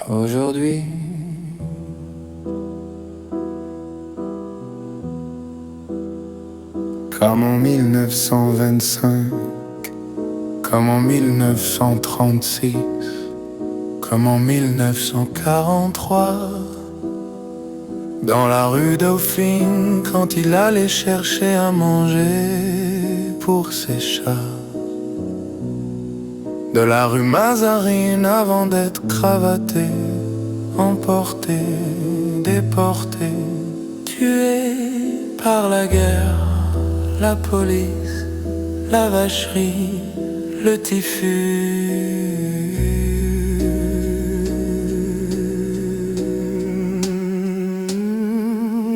Aujourd'hui, comme en 1925, comme en 1936, comme en 1943, dans la rue Dauphine, quand il allait chercher à manger pour ses chats, de la rue Mazarine avant d'être cravaté, emporté, déporté, tué par la guerre, la police, la vacherie, le typhus.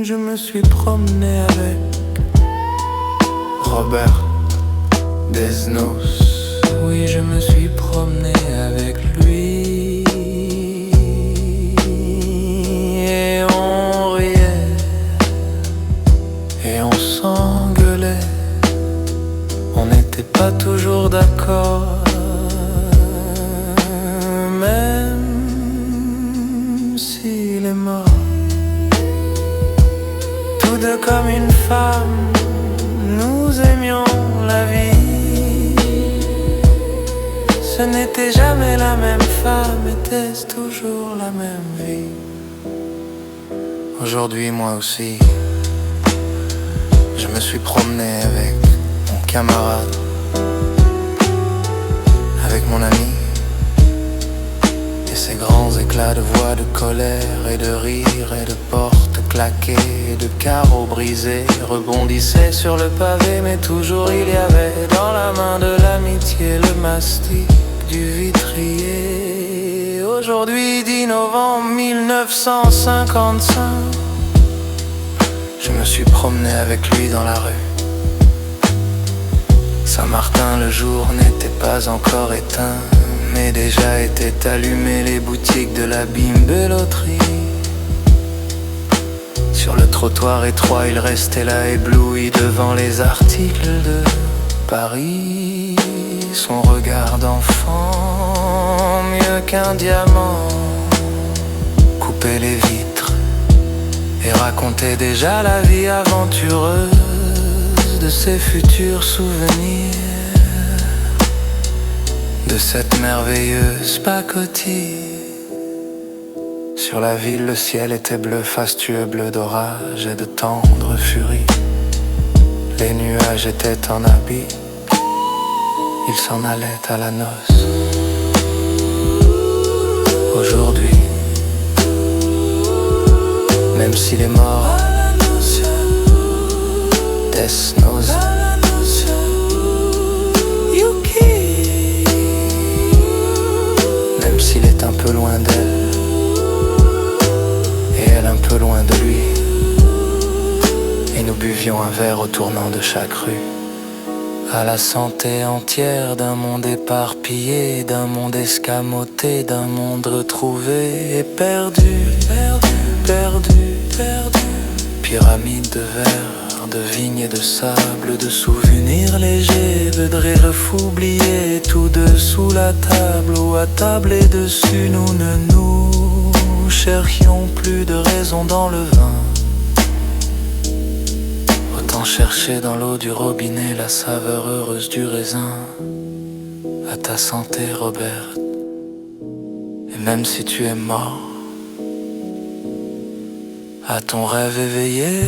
Je me suis promené avec Robert Desnos. Oui, je me suis promené avec lui. Et on riait, et on s'engueulait. On n'était pas toujours d'accord, même s'il est mort. Tous deux comme une femme, nous aimions la vie. Ce n'était jamais la même femme, était-ce toujours la même vie? Aujourd'hui, moi aussi, je me suis promené avec mon camarade, avec mon ami, et ces grands éclats de voix, de colère et de rire, et de portes claquées, et de carreaux brisés, rebondissaient sur le pavé, mais toujours il y avait dans la main de l'amitié le mastic du vitrier. Aujourd'hui, 10 novembre 1955, je me suis promené avec lui dans la rue. Saint-Martin, le jour n'était pas encore éteint, mais déjà étaient allumées les boutiques de la bimbeloterie. Sur le trottoir étroit, il restait là ébloui devant les articles de Paris. Son regard d'enfant, mieux qu'un diamant, coupait les vitres et racontait déjà la vie aventureuse de ses futurs souvenirs, de cette merveilleuse pacotille. Sur la ville, le ciel était bleu fastueux, bleu d'orage et de tendre furie. Les nuages étaient en habit, ils s'en allaient à la noce. Aujourd'hui, même s'il est mort, Desnos, même s'il est un peu loin d'elle, et elle un peu loin de lui, et nous buvions un verre au tournant de chaque rue, à la santé entière d'un monde éparpillé, d'un monde escamoté, d'un monde retrouvé et perdu, perdu, perdu, perdu. Pyramide de verre, de vignes et de sable, de souvenirs légers, de rires oubliés, tous deux sous la table ou à table et dessus. Nous ne nous cherchions plus de raison dans le vin. Autant chercher dans l'eau du robinet la saveur heureuse du raisin. À ta santé, Robert. Et même si tu es mort, à ton rêve éveillé.